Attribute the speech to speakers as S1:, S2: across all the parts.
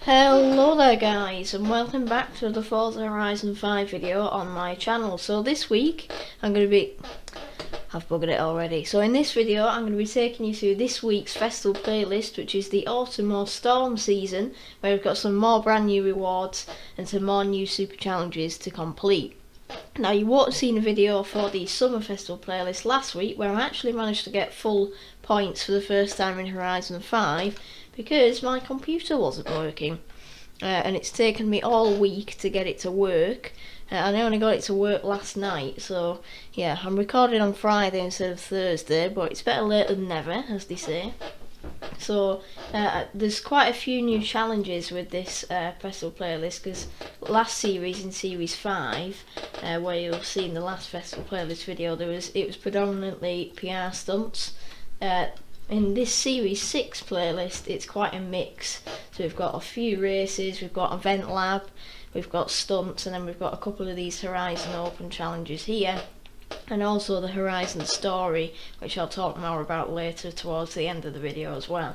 S1: Hello there guys, and welcome back to the Forza Horizon 5 video on my channel. So this week I've buggered it already. So in this video I'm going to be taking you through this week's festival playlist, which is the autumn or storm season, where we've got some more brand new rewards and some more new super challenges to complete. Now, you won't have seen a video for the summer festival playlist last week, where I actually managed to get full points for the first time in Horizon 5 because my computer wasn't working, and it's taken me all week to get it to work, and I only got it to work last night. So yeah, I'm recording on Friday instead of Thursday, but it's better late than never, as they say. So there's quite a few new challenges with this festival playlist, because last series, in series 5, where you'll see in the last festival playlist video, it was predominantly PR stunts. In this series 6 playlist, it's quite a mix. So we've got a few races, we've got event lab, we've got stunts, and then we've got a couple of these Horizon Open challenges here, and also the Horizon Story, which I'll talk more about later towards the end of the video as well.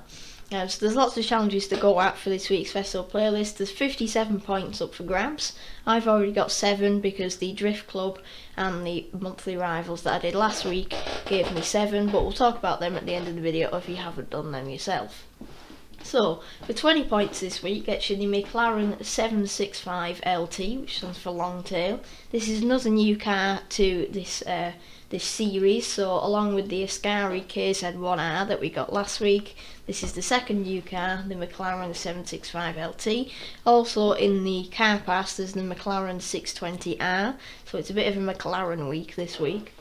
S1: So there's lots of challenges to go at for this week's festival playlist. There's 57 points up for grabs. I've already got 7 because the Drift Club and the monthly rivals that I did last week gave me 7, but we'll talk about them at the end of the video if you haven't done them yourself. So, for 20 points this week, gets you the McLaren 765 LT, which stands for long tail. This is another new car to this series, so along with the Ascari KZ1R that we got last week, this is the second new car, the McLaren 765 LT. Also in the car pass, there's the McLaren 620R, so it's a bit of a McLaren week this week.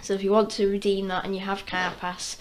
S1: So if you want to redeem that and you have car pass,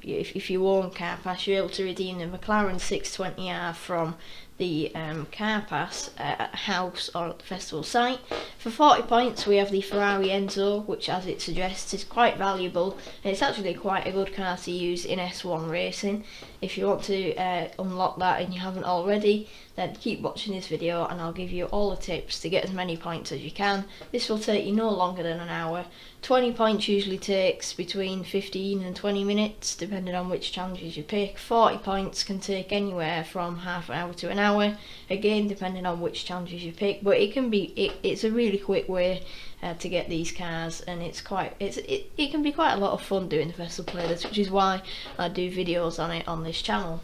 S1: if you own car pass, you're able to redeem the McLaren 620R from the car pass at house or at the festival site. For 40 points we have the Ferrari Enzo, which, as it suggests, is quite valuable, and it's actually quite a good car to use in S1 racing. If you want to unlock that and you haven't already, then keep watching this video and I'll give you all the tips to get as many points as you can. This will take you no longer than an hour. 20 points usually takes between 15 and 20 minutes depending on which challenges you pick. 40 points can take anywhere from half an hour to an hour, again depending on which challenges you pick, but it's a really quick way to get these cars, and it can be quite a lot of fun doing the festival playlist, which is why I do videos on it on this channel.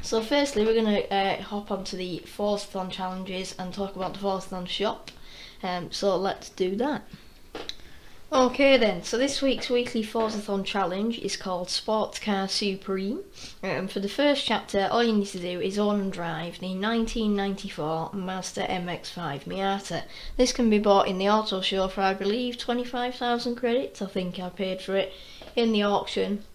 S1: So firstly, we're going to hop onto the Forzathon challenges and talk about the Forzathon shop. So let's do that. Okay then, so this week's weekly Forzathon challenge is called Sports Car Supreme. For the first chapter, all you need to do is own and drive the 1994 Mazda MX-5 Miata. This can be bought in the auto show for, I believe, 25,000 credits. I think I paid for it in the auction.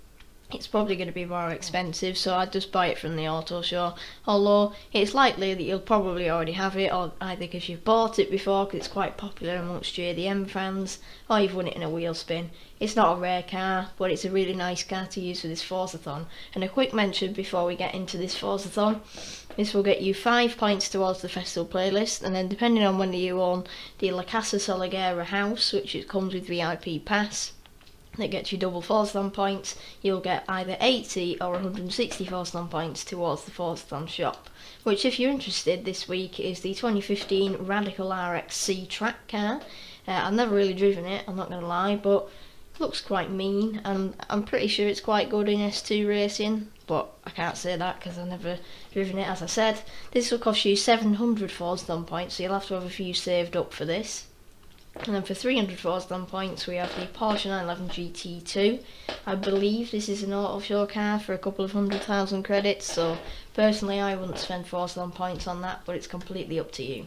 S1: It's probably going to be more expensive, so I'd just buy it from the auto show, although it's likely that you'll probably already have it, or either because you've bought it before because it's quite popular amongst JDM fans, or you've won it in a wheel spin. It's not a rare car, but it's a really nice car to use for this Forzathon. And a quick mention before we get into this Forzathon: this will get you 5 points towards the festival playlist, and then depending on whether you own the La Casa Soliguera house, which it comes with VIP pass, that gets you double Forzathon points, you'll get either 80 or 160 Forzathon points towards the Forzathon shop, which, if you're interested, this week is the 2015 Radical RXC track car. I've never really driven it, I'm not going to lie, but it looks quite mean, and I'm pretty sure it's quite good in S2 racing, but I can't say that because I've never driven it. As I said, this will cost you 700 Forzathon points, so you'll have to have a few saved up for this. And then for 300 Forzathon points we have the Porsche 911 GT2. I believe this is an auto show car for a couple of 100,000 credits, so personally I wouldn't spend Forzathon points on that, but it's completely up to you.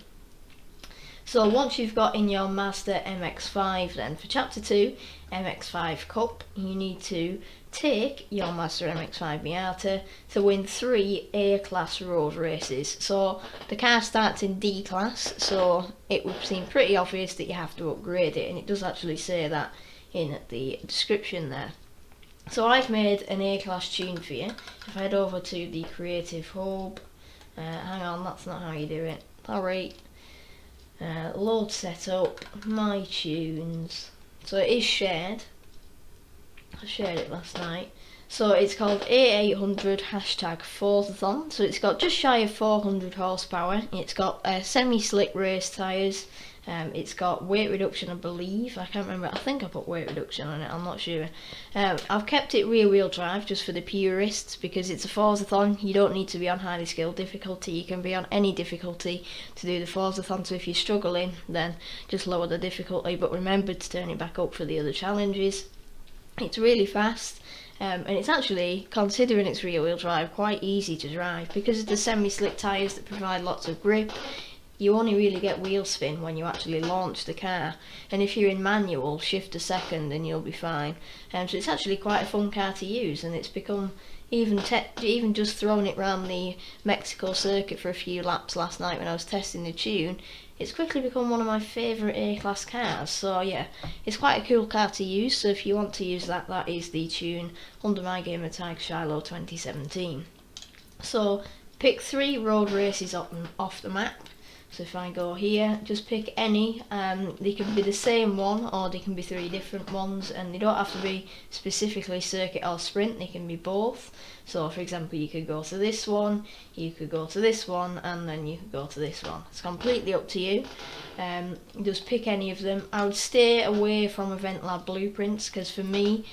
S1: So once you've got in your Mazda MX-5, then for chapter 2, MX-5 Cup, you need to take your Mazda MX-5 Miata to win 3 A-class road races. So the car starts in D-class, so it would seem pretty obvious that you have to upgrade it, and it does actually say that in the description there. So I've made an A-class tune for you. If I head over to the Creative Hub, hang on, that's not how you do it. Alright. Load setup, my tunes. So it is shared. I shared it last night. So it's called A800 #Forzathon. So it's got just shy of 400 horsepower. It's got semi-slick race tyres. It's got weight reduction, I believe. I can't remember. I think I put weight reduction on it. I'm not sure. I've kept it rear-wheel drive just for the purists because it's a Forzathon. You don't need to be on highly skilled difficulty. You can be on any difficulty to do the Forzathon. So if you're struggling, then just lower the difficulty. But remember to turn it back up for the other challenges. It's really fast. And it's actually, considering it's rear-wheel drive, quite easy to drive because of the semi-slick tyres that provide lots of grip. You only really get wheel spin when you actually launch the car, and if you're in manual, shift a second and you'll be fine. So it's actually quite a fun car to use, and it's become even just throwing it around the Mexico circuit for a few laps last night when I was testing the tune. It's quickly become one of my favourite A-class cars, so yeah, it's quite a cool car to use. So if you want to use that, that is the tune under my gamertag Shylo 2017. So pick 3 road races off the map. So if I go here, just pick any. They can be the same one or they can be 3 different ones, and they don't have to be specifically circuit or sprint, they can be both. So for example, you could go to this one, you could go to this one, and then you could go to this one. It's completely up to you. Just pick any of them. I would stay away from Event Lab blueprints because for me,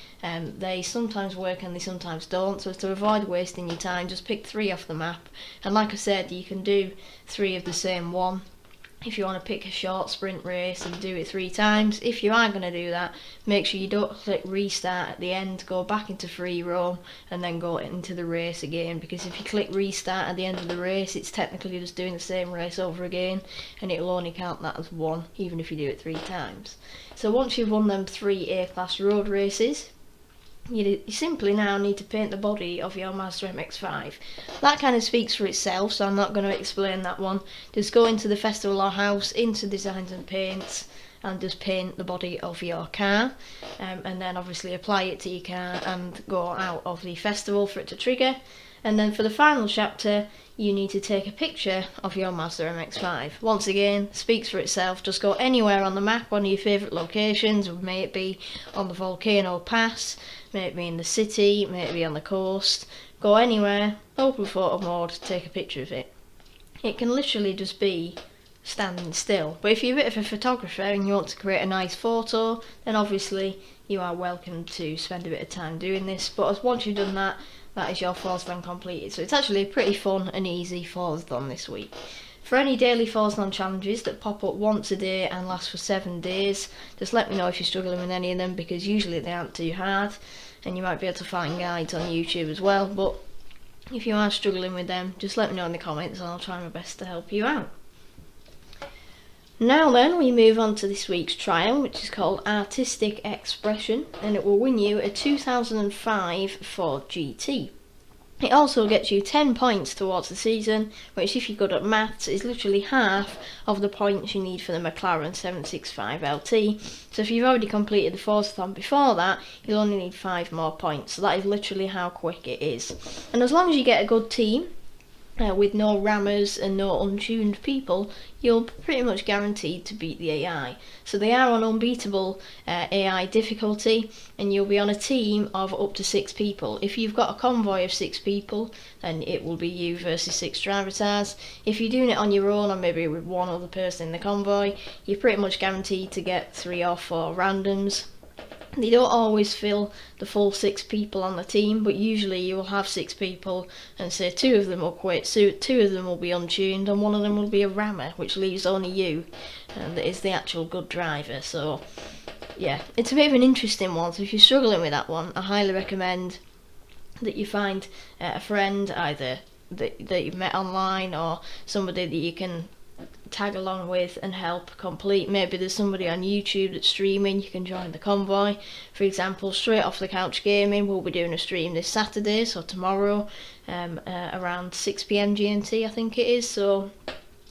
S1: they sometimes work and they sometimes don't. So to avoid wasting your time, just pick 3 off the map. And like I said, you can do 3 of the same one. If you want to pick a short sprint race and do it 3 times, if you are going to do that, make sure you don't click restart at the end, go back into free roam and then go into the race again, because if you click restart at the end of the race, it's technically just doing the same race over again and it'll only count that as 1, even if you do it 3 times. So once you've won them 3 A-class road races, you simply now need to paint the body of your Mazda MX-5. That kind of speaks for itself, so I'm not going to explain that one. Just go into the festival or house, into designs and paints, and just paint the body of your car, and then obviously apply it to your car and go out of the festival for it to trigger. And then for the final chapter, you need to take a picture of your Mazda MX-5. Once again, speaks for itself. Just go anywhere on the map, one of your favourite locations. May it be on the volcano pass, may it be in the city, may it be on the coast. Go anywhere, open photo mode, take a picture of it. It can literally just be standing still. But if you're a bit of a photographer and you want to create a nice photo, then obviously you are welcome to spend a bit of time doing this. But once you've done that, that is your Forzathon completed. So it's actually pretty fun and easy Forzathon this week. For any daily Forzathon challenges that pop up once a day and last for 7 days, just let me know if you're struggling with any of them, because usually they aren't too hard, and you might be able to find guides on YouTube as well. But if you are struggling with them, just let me know in the comments and I'll try my best to help you out. Now then, we move on to this week's trial, which is called Artistic Expression, and it will win you a 2005 Ford GT. It also gets you 10 points towards the season, which if you're good at maths is literally half of the points you need for the McLaren 765 LT. So if you've already completed the Forzathon before that, you'll only need 5 more points. So that is literally how quick it is. And as long as you get a good team, with no rammers and no untuned people, you're pretty much guaranteed to beat the AI. So they are on unbeatable AI difficulty, and you'll be on a team of up to 6 people. If you've got a convoy of 6 people, then it will be you versus 6 driver-tars. If you're doing it on your own, or maybe with one other person in the convoy, you're pretty much guaranteed to get 3 or 4 randoms. They don't always fill the full 6 people on the team, but usually you will have 6 people and say 2 of them will quit, so 2 of them will be untuned and 1 of them will be a rammer, which leaves only you, and that is the actual good driver. So yeah, it's a bit of an interesting one, so if you're struggling with that one, I highly recommend that you find a friend, either that you've met online or somebody that you can tag along with and help complete. Maybe there's somebody on YouTube that's streaming, you can join the convoy. For example, Straight Off the Couch Gaming will be doing a stream this Saturday, so tomorrow, around 6 PM GMT I think it is. So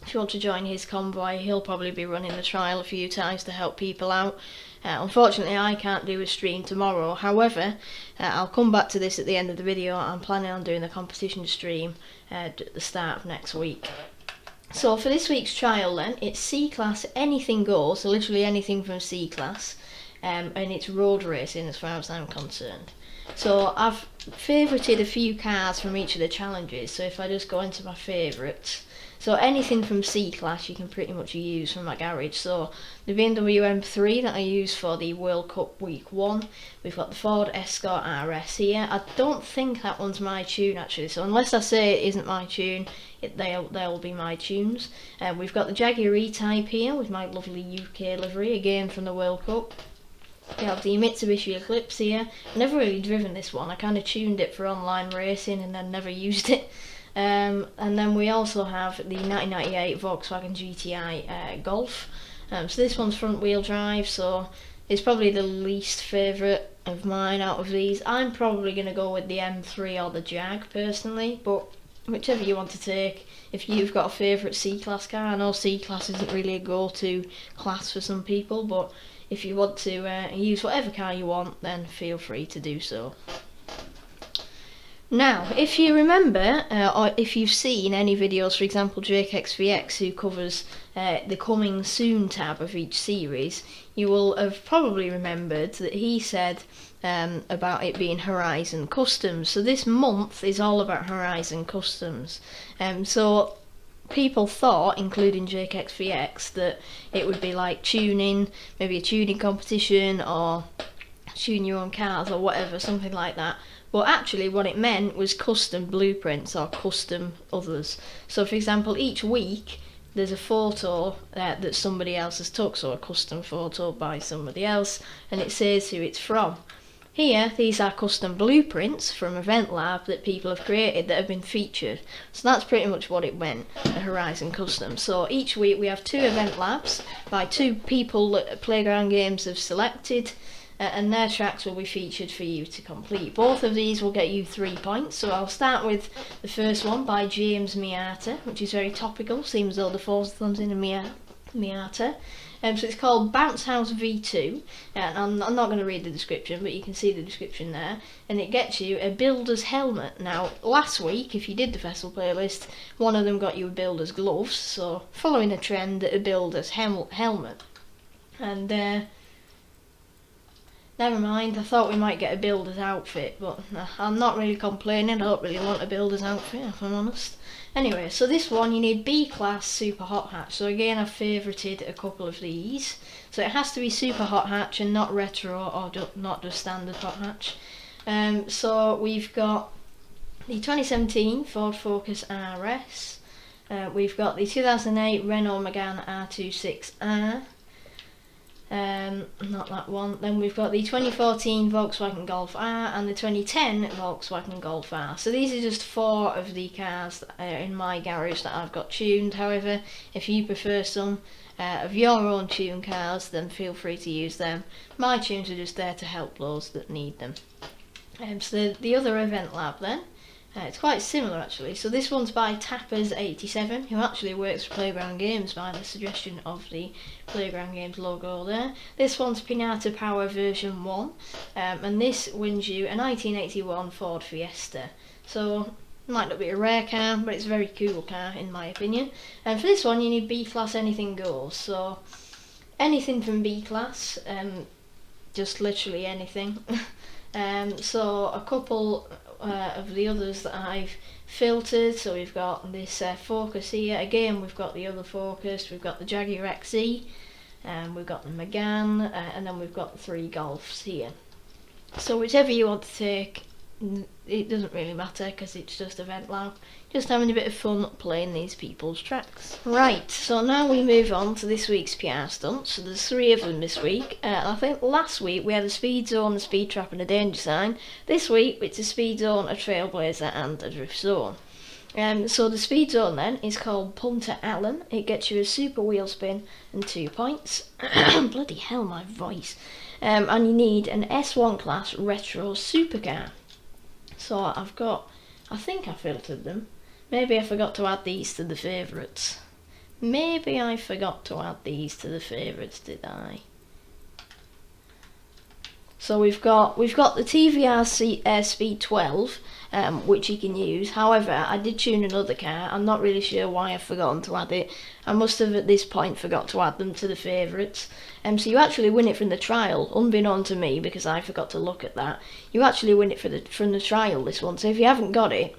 S1: if you want to join his convoy, he'll probably be running the trial a few times to help people out. Unfortunately I can't do a stream tomorrow, however I'll come back to this at the end of the video. I'm planning on doing the competition stream at the start of next week. So for this week's trial then, it's C-Class Anything Goes, so literally anything from C-Class. and it's road racing as far as I'm concerned. So I've favourited a few cars from each of the challenges, so if I just go into my favourites, so anything from C-Class you can pretty much use from my garage. So the BMW M3 that I use for the World Cup Week 1, we've got the Ford Escort RS here. I don't think that one's my tune actually, so unless I say it isn't my tune, they'll be my tunes. We've got the Jaguar E-Type here with my lovely UK livery, again from the World Cup. We have the Mitsubishi Eclipse here. I've never really driven this one, I kind of tuned it for online racing and then never used it. And then we also have the 1998 Volkswagen GTI Golf. So this one's front wheel drive, so it's probably the least favourite of mine out of these. I'm probably going to go with the M3 or the Jag personally, but whichever you want to take. If you've got a favourite C-Class car, I know C-Class isn't really a go-to class for some people, but if you want to use whatever car you want, then feel free to do so. Now, if you remember, or if you've seen any videos, for example JakeXVX, who covers the coming soon tab of each series, you will have probably remembered that he said about it being Horizon Customs. So this month is all about Horizon Customs. So people thought, including JakeXVX, that it would be like tuning, maybe a tuning competition or tune your own cars or whatever, something like that. But actually what it meant was custom blueprints or custom others. So for example, each week there's a photo that somebody else has took, so a custom photo by somebody else, and it says who it's from. Here, these are custom blueprints from Event Lab that people have created that have been featured. So that's pretty much what it meant at Horizon Customs. So each week we have 2 Event Labs by 2 people that Playground Games have selected, and their tracks will be featured for you to complete. Both of these will get you 3 points, so I'll start with the first one by James Miata, which is very topical, seems though the Forzathon's in a Miata. So it's called Bounce House V2, and I'm not going to read the description, but you can see the description there, and it gets you a builder's helmet. Now, last week, if you did the festival playlist, one of them got you a builder's gloves, so following a trend, a builder's helmet. And never mind, I thought we might get a builder's outfit, but I'm not really complaining, I don't really want a builder's outfit, if I'm honest. Anyway, so this one you need B-Class Super Hot Hatch. So again, I've favourited a couple of these. So it has to be Super Hot Hatch and not retro or not just standard Hot Hatch. So we've got the 2017 Ford Focus RS. We've got the 2008 Renault Megane R26R. Not that one. Then we've got the 2014 Volkswagen Golf R and the 2010 Volkswagen Golf R. So these are just 4 of the cars that are in my garage that I've got tuned. However, if you prefer some of your own tuned cars, then feel free to use them. My tunes are just there to help those that need them. So the other Event Lab then, it's quite similar actually. So this one's by Tappers87, who actually works for Playground Games by the suggestion of the Playground Games logo there. This one's Pinata Power version 1, and this wins you a 1981 Ford Fiesta. So might not be a rare car, but it's a very cool car in my opinion. And for this one you need B-Class Anything Goes. So anything from B-Class, just literally anything. So a couple of the others that I've filtered, so we've got this Focus here, again we've got the other Focus, we've got the Jaguar XE, we've got the Megane, and then we've got the 3 Golfs here. So whichever you want to take, it doesn't really matter because it's just Event Lab, just having a bit of fun playing these people's tracks. Right, so now we move on to this week's PR stunts. So there's 3 of them this week. I think last week we had a speed zone, a speed trap and a danger sign. This week it's a speed zone, a trailblazer and a drift zone. So the speed zone then is called Punter Allen. It gets you a super wheel spin and 2 points. Bloody hell, my voice. And you need an S1 class retro supercar. So I think I filtered them. Maybe I forgot to add these to the favourites. Maybe I forgot to add these to the favourites, did I? So we've got the TVR Airspeed 12, which you can use. However, I did tune another car. I'm not really sure why I've forgotten to add it. I must have at this point forgot to add them to the favourites. So you actually win it from the trial, unbeknown to me because I forgot to look at that. You actually win it from the trial, this one. So if you haven't got it,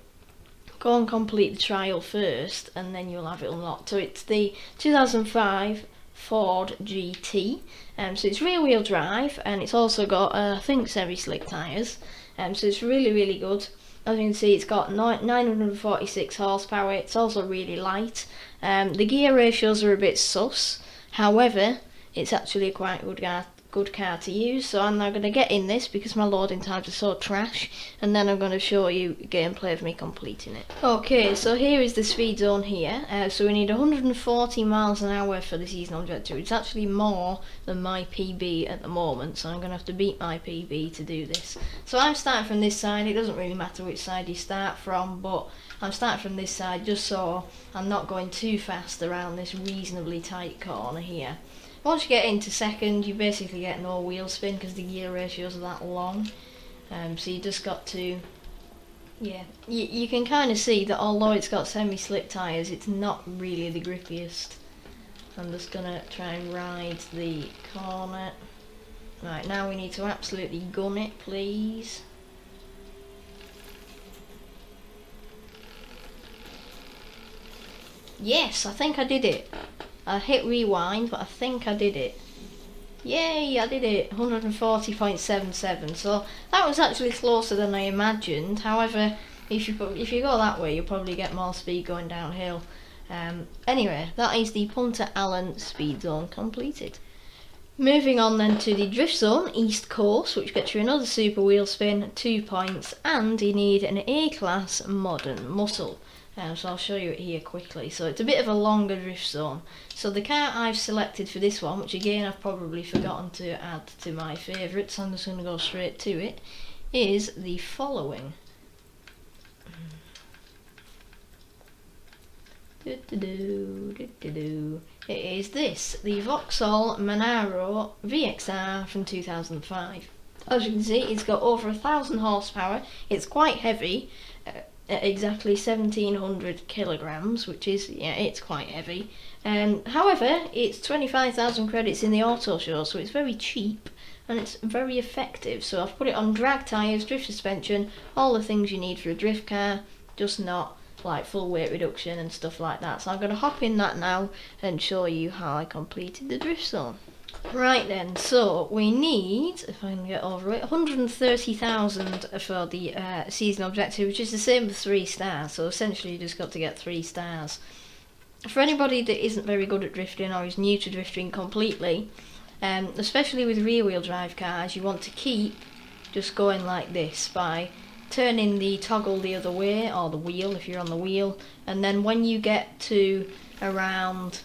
S1: go and complete the trial first and then you'll have it unlocked. So it's the 2005 Ford GT. So it's rear wheel drive and it's also got I think semi-slick tyres. So it's really good. As you can see, it's got 946 horsepower. It's also really light. The gear ratios are a bit sus. However, it's actually a quite good car to use. So I'm now going to get in this because my loading times are so trash, and then I'm going to show you gameplay of me completing it. Okay, so here is the speed zone here. So we need 140 miles an hour for the seasonal objective. It's actually more than my PB at the moment, so I'm going to have to beat my PB to do this. So I'm starting from this side. It doesn't really matter which side you start from, but I'm starting from this side just so I'm not going too fast around this reasonably tight corner here. Once you get into second, you basically get no wheel spin because the gear ratios are that long. So you just got to, yeah, you can kind of see that although it's got semi-slick tyres, it's not really the grippiest. I'm just gonna try and ride the corner. Right, now we need to absolutely gun it, please. Yes, I think I did it. I hit rewind, but I think I did it. Yay, I did it. 140.77. So that was actually closer than I imagined. However, if you go that way, you'll probably get more speed going downhill. Anyway, that is the Punter Allen speed zone completed. Moving on then to the drift zone, East Coast, which gets you another super wheel spin, 2 points, and you need an A-class modern muscle. So I'll show you it here quickly. So it's a bit of a longer drift zone. So the car I've selected for this one, which again I've probably forgotten to add to my favourites, I'm just going to go straight to it, is the following. It is this, the Vauxhall Monaro VXR from 2005. As you can see, it's got over 1,000 horsepower. It's quite heavy. At exactly 1,700 kilograms, which is, yeah, it's quite heavy. However, it's 25,000 credits in the auto show, so it's very cheap and it's very effective. So I've put it on drag tyres, drift suspension, all the things you need for a drift car, just not like full weight reduction and stuff like that. So I'm going to hop in that now and show you how I completed the drift zone. Right then, so we need, if I can get over it, 130,000 for the season objective, which is the same with 3 stars, so essentially you just got to get 3 stars. For anybody that isn't very good at drifting or is new to drifting completely, especially with rear wheel drive cars, you want to keep just going like this by turning the toggle the other way, or the wheel if you're on the wheel, and then when you get to around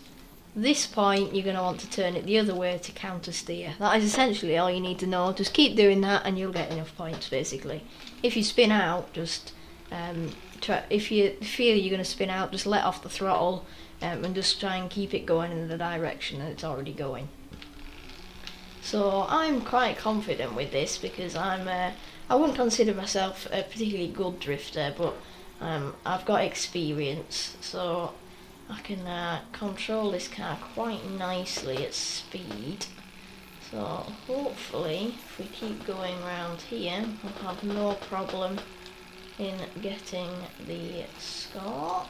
S1: this point you're going to want to turn it the other way to counter steer. That is essentially all you need to know. Just keep doing that and you'll get enough points basically. If you spin out, just if you feel you're going to spin out, just let off the throttle and just try and keep it going in the direction that it's already going. So I'm quite confident with this because I wouldn't consider myself a particularly good drifter, but I've got experience, so I can control this car quite nicely at speed. So hopefully if we keep going around here we'll have no problem in getting the score.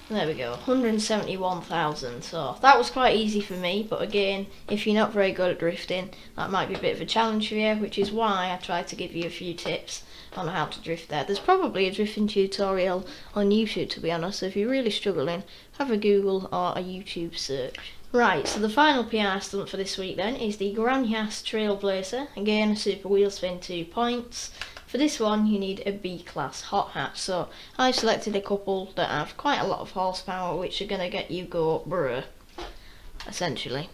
S1: There we go, 171,000. So that was quite easy for me, but again, if you're not very good at drifting, that might be a bit of a challenge for you, which is why I tried to give you a few tips on how to drift there. There's probably a drifting tutorial on YouTube, to be honest, so if you're really struggling, have a Google or a YouTube search. Right, so the final PR stunt for this week then is the Granyas Trailblazer. Again, a super wheel spin, 2 points. For this one you need a B-class hot hat, so I've selected a couple that have quite a lot of horsepower, which are going to get you go brr, essentially.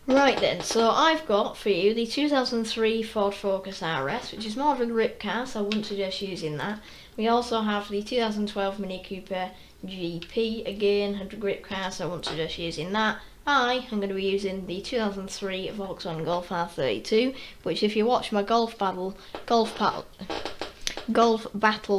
S1: Right then, so I've got for you the 2003 Ford Focus RS, which is more of a grip car, so I wouldn't suggest using that. We also have the 2012 Mini Cooper GP, again a grip car, so I wouldn't suggest using that. I am going to be using the 2003 Volkswagen Golf R32, which if you watch my golf battle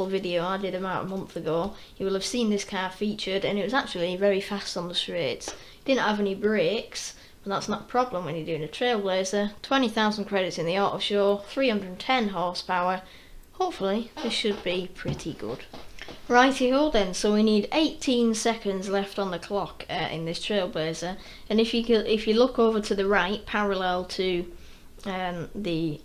S1: video I did about a month ago, you will have seen this car featured, and it was actually very fast on the straights. It didn't have any brakes, but that's not a problem when you're doing a Trailblazer. 20,000 credits in the auto show, 310 horsepower. Hopefully this should be pretty good. Righty-ho then, so we need 18 seconds left on the clock in this Trailblazer, and if you look over to the right, parallel to the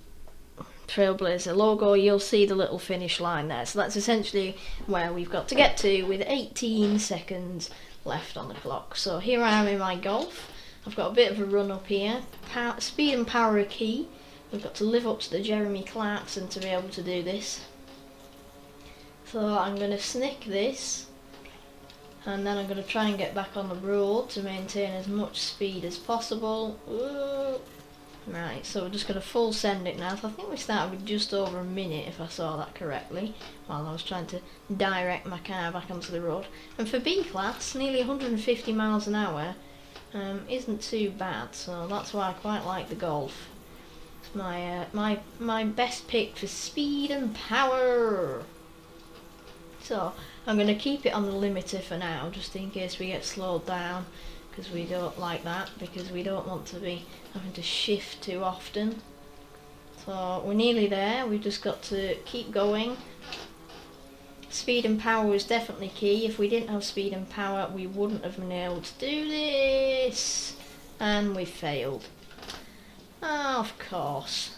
S1: Trailblazer logo, you'll see the little finish line there. So that's essentially where we've got to get to with 18 seconds left on the clock. So here I am in my Golf. I've got a bit of a run up here. Speed and power are key. We've got to live up to the Jeremy Clarkson to be able to do this. So I'm going to snick this, and then I'm going to try and get back on the road to maintain as much speed as possible. Ooh. Right, so we're just going to full send it now. So I think we started with just over a minute, if I saw that correctly, while I was trying to direct my car back onto the road. And for B class, nearly 150 miles an hour isn't too bad, so that's why I quite like the Golf. It's my best pick for speed and power. So I'm going to keep it on the limiter for now, just in case we get slowed down, because we don't like that, because we don't want to be having to shift too often. So we're nearly there, we've just got to keep going. Speed and power is definitely key. If we didn't have speed and power, we wouldn't have been able to do this. And we failed. Oh, of course.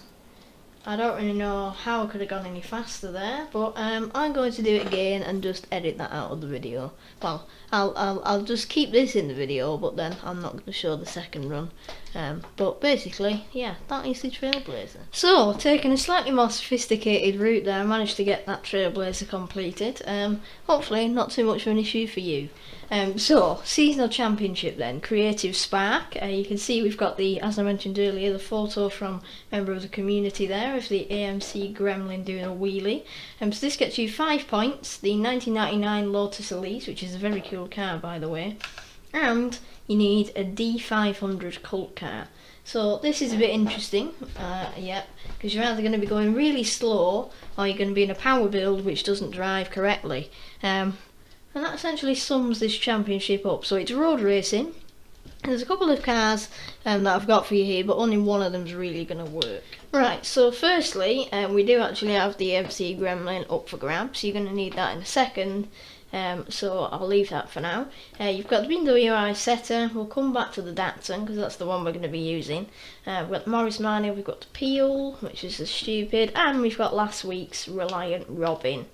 S1: I don't really know how I could have gone any faster there, but I'm going to do it again and just edit that out of the video. Well, I'll just keep this in the video, but then I'm not going to show the second run. But basically, yeah, that is the Trailblazer. So, taking a slightly more sophisticated route there, I managed to get that Trailblazer completed. Hopefully, not too much of an issue for you. So, seasonal championship then, Creative Spark. You can see we've got the, as I mentioned earlier, the photo from a member of the community there of the AMC Gremlin doing a wheelie. So this gets you 5 points, the 1999 Lotus Elise, which is a very cool car by the way, and you need a D500 cult car. So this is a bit interesting, because you're either going to be going really slow or you're going to be in a power build which doesn't drive correctly. And that essentially sums this championship up. So it's road racing. There's a couple of cars that I've got for you here, but only one of them's really going to work. Right, so firstly, we do actually have the MC Gremlin up for grabs. You're going to need that in a second, so I'll leave that for now. You've got the BMW i7. We'll come back to the Datsun, because that's the one we're going to be using. We've got the Morris Minor, we've got the Peel, which is a stupid, and we've got last week's Reliant Robin.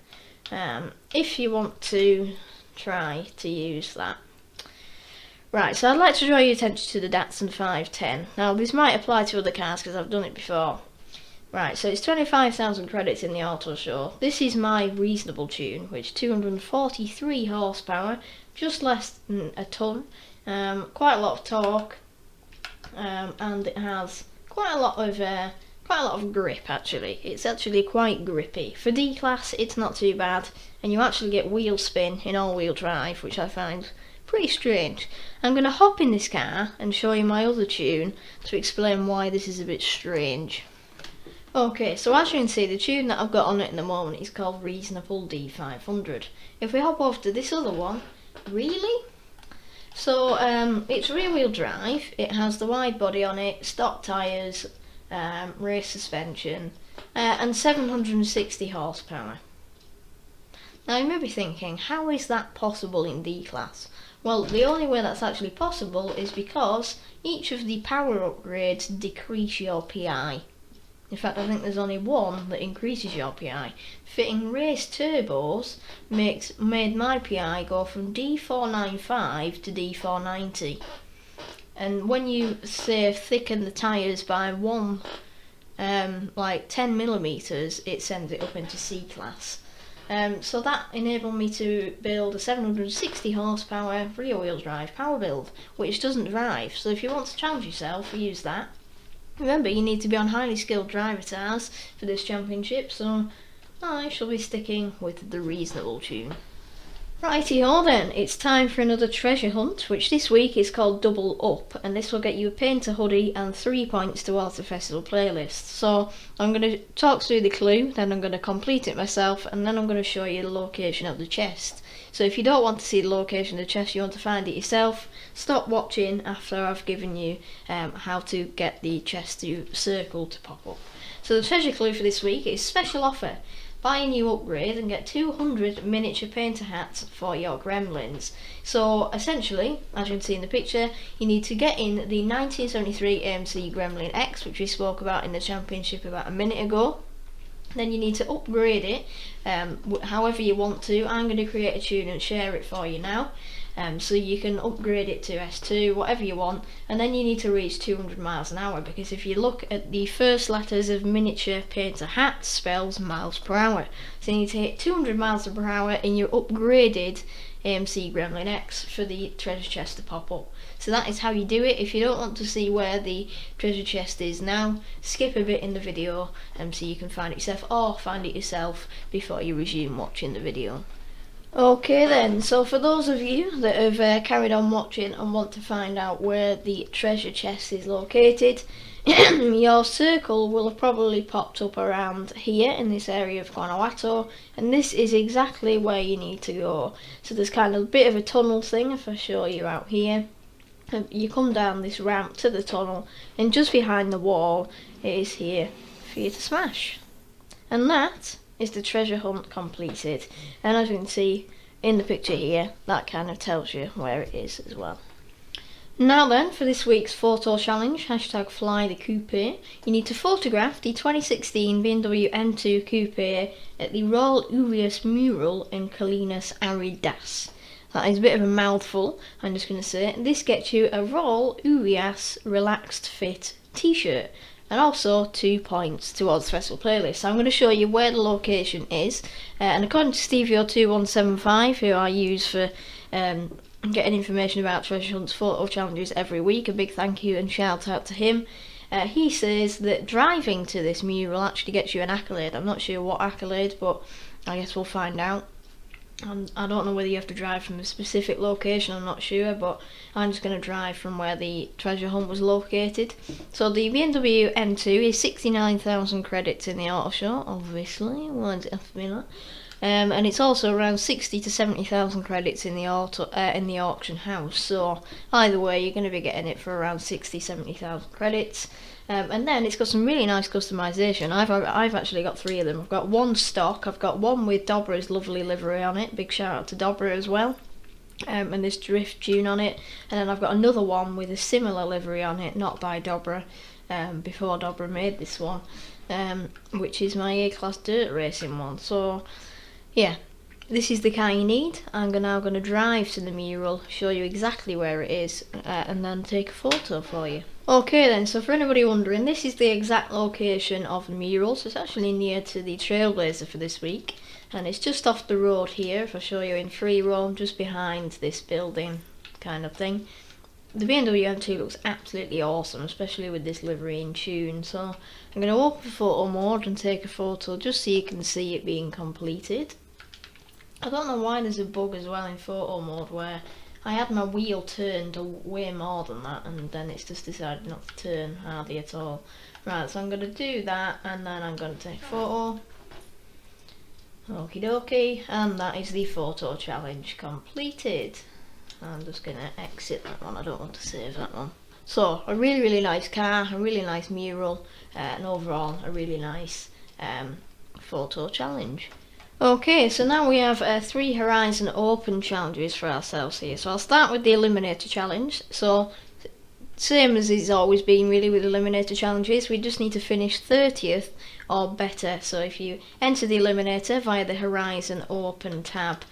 S1: If you want to try to use that. Right, so I'd like to draw your attention to the Datsun 510. Now this might apply to other cars because I've done it before. Right, so it's 25,000 credits in the auto show. This is my reasonable tune, which 243 horsepower, just less than a ton, quite a lot of torque, and it has quite a lot of grip actually. It's actually quite grippy. For D class it's not too bad, and you actually get wheel spin in all-wheel drive, which I find pretty strange. I'm going to hop in this car and show you my other tune to explain why this is a bit strange. Okay, so as you can see, the tune that I've got on it at the moment is called Reasonable D500. If we hop over to this other one, really? So it's rear-wheel drive, it has the wide body on it, stock tyres, race suspension, and 760 horsepower. Now you may be thinking, how is that possible in D class? Well, the only way that's actually possible is because each of the power upgrades decrease your PI. In fact, I think there's only one that increases your PI. Fitting race turbos made my PI go from D495 to D490. And when you say thicken the tyres by like 10 millimeters, it sends it up into C class. So that enabled me to build a 760 horsepower rear wheel drive power build, which doesn't drive. So if you want to challenge yourself, use that. Remember, you need to be on highly skilled driver tires for this championship, so I shall be sticking with the reasonable tune. Righty-ho then, it's time for another treasure hunt, which this week is called Double Up, and this will get you a painter hoodie and 3 points towards the festival playlist. So I'm going to talk through the clue, then I'm going to complete it myself, and then I'm going to show you the location of the chest. So if you don't want to see the location of the chest, you want to find it yourself, stop watching after I've given you how to get the chest to circle to pop up. So the treasure clue for this week is special offer. Buy a new upgrade and get 200 miniature painter hats for your gremlins. So essentially, as you can see in the picture, you need to get in the 1973 AMC Gremlin X, which we spoke about in the championship about a minute ago. Then you need to upgrade it however you want to. I'm going to create a tune and share it for you now. So you can upgrade it to S2, whatever you want, and then you need to reach 200 miles an hour, because if you look at the first letters of miniature painter hat spells miles per hour. So you need to hit 200 miles per hour in your upgraded AMC Gremlin X for the treasure chest to pop up. So that is how you do it. If you don't want to see where the treasure chest is now, skip a bit in the video so you can find it yourself, or find it yourself before you resume watching the video. Okay then, so for those of you that have carried on watching and want to find out where the treasure chest is located, your circle will have probably popped up around here in this area of Guanajuato, and this is exactly where you need to go. So there's kind of a bit of a tunnel thing, if I show you out here. You come down this ramp to the tunnel, and just behind the wall it is here for you to smash. And that is the treasure hunt completed, and as you can see in the picture here, that kind of tells you where it is as well. Now then, for this week's photo challenge, hashtag fly the coupe, you need to photograph the 2016 BMW M2 Coupe at the Royal Urias mural in Colinas Aridas. That is a bit of a mouthful, I'm just going to say. This gets you a Royal Urias relaxed fit t-shirt, and also 2 points towards the festival playlist. So I'm going to show you where the location is, and according to Stevio2175, who I use for getting information about treasure hunts photo challenges every week, a big thank you and shout out to him. He says that driving to this mural actually gets you an accolade. I'm not sure what accolade, but I guess we'll find out. I don't know whether you have to drive from a specific location, I'm not sure, but I'm just going to drive from where the treasure hunt was located. So the BMW M2 is 69,000 credits in the auto show, obviously, why'd it have to be that? And it's also around 60 to 70,000 credits in the auction house. So either way, you're going to be getting it for around 60-70,000 credits. And then it's got some really nice customization. I've actually got 3 of them. I've got one stock, I've got one with Dobra's lovely livery on it, big shout out to Dobra as well, and this drift tune on it, and then I've got another one with a similar livery on it, not by Dobra, before Dobra made this one, which is my A-Class dirt racing one. So yeah, this is the car you need. I'm now going to drive to the mural, show you exactly where it is, and then take a photo for you. Okay then, so for anybody wondering, this is the exact location of the mural, so it's actually near to the Trailblazer for this week, and it's just off the road here, if I show you in free roam, just behind this building kind of thing. The BMW M2 looks absolutely awesome, especially with this livery in tune, so I'm going to open photo mode and take a photo just so you can see it being completed. I don't know why there's a bug as well in photo mode where I had my wheel turned way more than that, and then it's just decided not to turn hardly at all. Right, so I'm going to do that, and then I'm going to take a photo. Okie dokie, and that is the photo challenge completed. I'm just going to exit that one, I don't want to save that one. So, a really nice car, a really nice mural, and overall a really nice photo challenge. Okay, so now we have 3 Horizon Open challenges for ourselves here. So I'll start with the Eliminator Challenge. So, same as it's always been really with Eliminator Challenges, we just need to finish 30th or better. So if you enter the Eliminator via the Horizon Open tab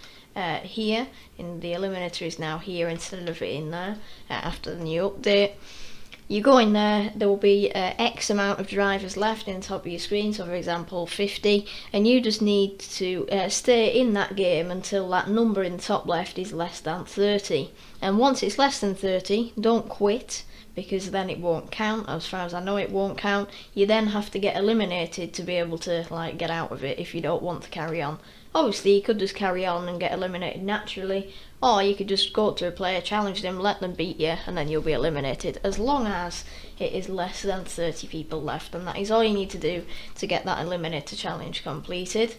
S1: here, and the Eliminator is now here instead of it in there after the new update. You go in there, there will be X amount of drivers left in the top of your screen, so for example 50, and you just need to stay in that game until that number in the top left is less than 30. And once it's less than 30, don't quit, because then it won't count. As far as I know, it won't count. You then have to get eliminated to be able to like get out of it if you don't want to carry on. Obviously, you could just carry on and get eliminated naturally, or you could just go up to a player, challenge them, let them beat you, and then you'll be eliminated, as long as it is less than 30 people left, and that is all you need to do to get that eliminator challenge completed.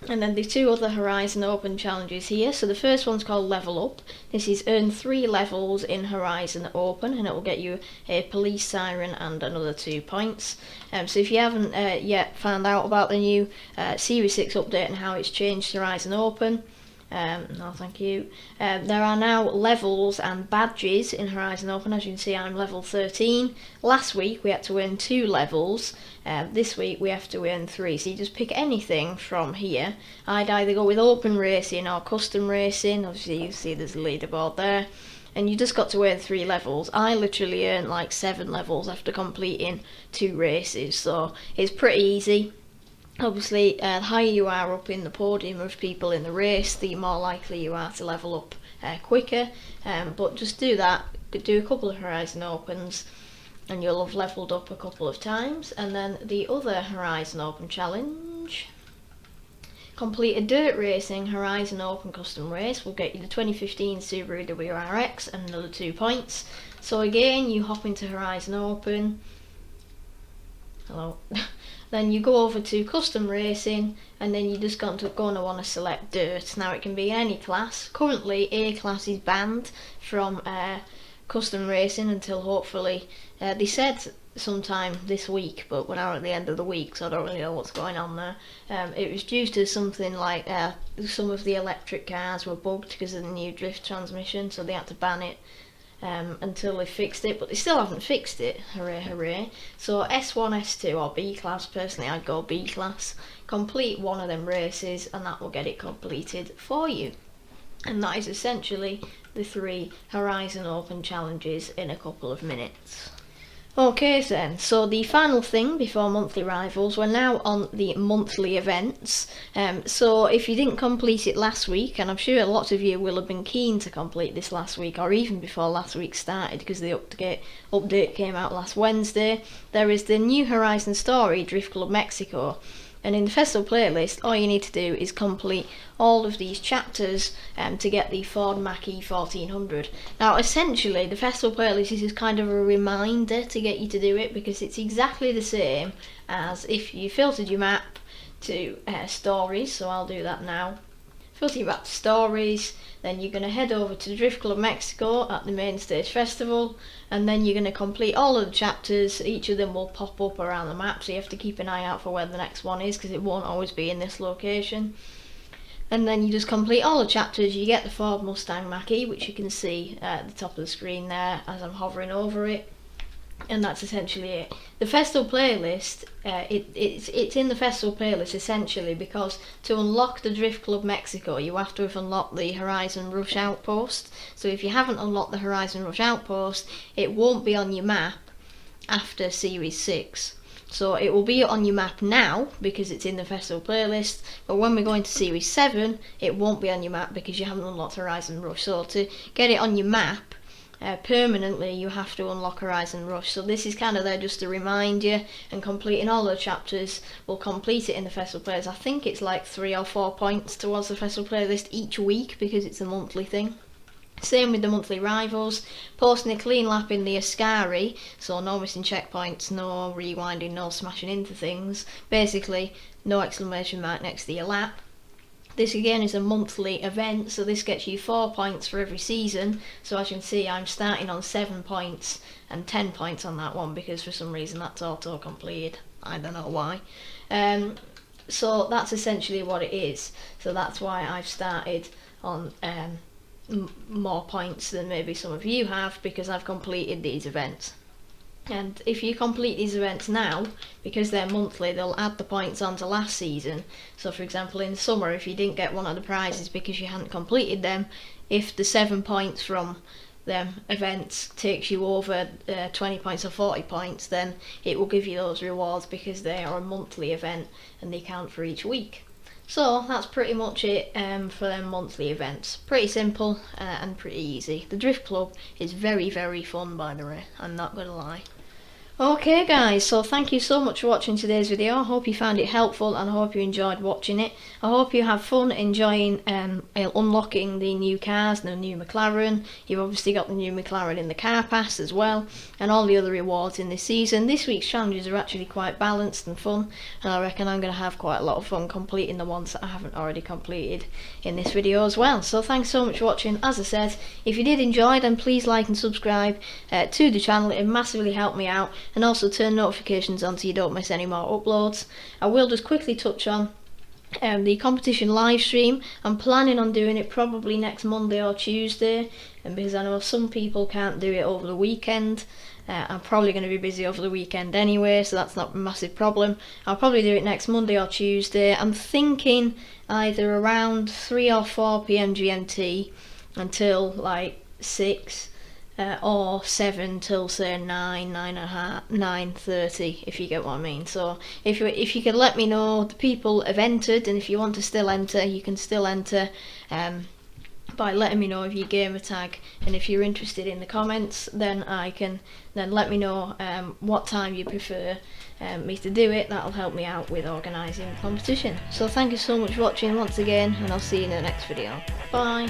S1: And then the two other Horizon Open challenges here. So the first one's called Level Up. This is earn 3 levels in Horizon Open, and it will get you a police siren and another 2 points. So if you haven't yet found out about the new Series 6 update and how it's changed Horizon Open, no thank you. There are now levels and badges in Horizon Open. As you can see, I'm level 13. Last week we had to earn 2 levels. This week we have to earn 3. So you just pick anything from here. I'd either go with open racing or custom racing. Obviously you see there's a leaderboard there. And you just got to earn 3 levels. I literally earned like 7 levels after completing 2 races. So it's pretty easy. Obviously, the higher you are up in the podium of people in the race, the more likely you are to level up quicker. But just do that, do a couple of Horizon Opens, and you'll have leveled up a couple of times. And then the other Horizon Open challenge, complete a dirt racing Horizon Open custom race, will get you the 2015 Subaru WRX and another 2 points. So again, you hop into Horizon Open. Hello. Then you go over to custom racing, and then you're just going to want to select dirt. Now it can be any class. Currently A class is banned from custom racing until hopefully, they said sometime this week, but we're now at the end of the week, so I don't really know what's going on there. It was due to something like some of the electric cars were bugged because of the new drift transmission, so they had to ban it until they fixed it, but they still haven't fixed it. Hooray, hooray. So S1, S2 or B class, personally I'd go B class. Complete one of them races and that will get it completed for you. And that is essentially the 3 Horizon Open challenges in a couple of minutes. Okay then, so the final thing before monthly rivals, we're now on the monthly events. So if you didn't complete it last week, and I'm sure lots of you will have been keen to complete this last week or even before last week started because the update came out last Wednesday, there is the new Horizon Story Drift Club Mexico. And in the festival playlist, all you need to do is complete all of these chapters to get the Ford Mach-E 1400. Now, essentially, the festival playlist is just kind of a reminder to get you to do it because it's exactly the same as if you filtered your map to stories. So I'll do that now. Filter your map to stories, then you're going to head over to Drift Club Mexico at the main stage festival, and then you're going to complete all of the chapters. Each of them will pop up around the map, so you have to keep an eye out for where the next one is because it won't always be in this location. And then you just complete all the chapters. You get the Ford Mustang Mach-E, which you can see at the top of the screen there as I'm hovering over it. And that's essentially it. The festival playlist, it's in the festival playlist essentially because to unlock the Drift Club Mexico you have to have unlocked the Horizon Rush Outpost. So if you haven't unlocked the Horizon Rush Outpost, it won't be on your map after Series 6. So it will be on your map now because it's in the festival playlist, but when we go into Series 7 it won't be on your map because you haven't unlocked Horizon Rush. So to get it on your map permanently you have to unlock Horizon Rush. So this is kind of there just to remind you, and completing all the chapters will complete it in the festival playlist. I think it's like 3 or 4 points towards the festival playlist each week because it's a monthly thing. Same with the monthly rivals, posting a clean lap in the Ascari, so no missing checkpoints, no rewinding, no smashing into things, basically no exclamation mark next to your lap. This again is a monthly event, so this gets you 4 points for every season. So as you can see, I'm starting on 7 points and 10 points on that one because for some reason that's auto completed. I don't know why. So that's essentially what it is. So that's why I've started on more points than maybe some of you have, because I've completed these events. And if you complete these events now, because they're monthly, they'll add the points onto last season. So for example, in summer, if you didn't get one of the prizes because you hadn't completed them, if the 7 points from them events takes you over 20 points or 40 points, then it will give you those rewards because they are a monthly event and they count for each week. So that's pretty much it for them monthly events. Pretty simple and pretty easy. The drift club is very fun, by the way, I'm not gonna lie. Okay guys, so thank you so much for watching today's video. I hope you found it helpful and I hope you enjoyed watching it. I hope you have fun enjoying unlocking the new cars, the new McLaren. You've obviously got the new McLaren in the car pass as well, and all the other rewards in this season. This week's challenges are actually quite balanced and fun, and I reckon I'm going to have quite a lot of fun completing the ones that I haven't already completed in this video as well. So thanks so much for watching. As I said, if you did enjoy, then please like and subscribe to the channel. It massively helped me out. And also turn notifications on so you don't miss any more uploads. I will just quickly touch on the competition live stream. I'm planning on doing it probably next Monday or Tuesday, and because I know some people can't do it over the weekend, I'm probably going to be busy over the weekend anyway, so that's not a massive problem. I'll probably do it next Monday or Tuesday. I'm thinking either around 3 or 4 p.m. GMT until like 6, or 7 till say 9:30, if you get what I mean. So if you could let me know the people have entered, and if you want to still enter, you can still enter by letting me know of your gamer tag, and if you're interested in the comments, then let me know what time you prefer me to do it. That'll help me out with organising the competition. So thank you so much for watching once again, and I'll see you in the next video. Bye.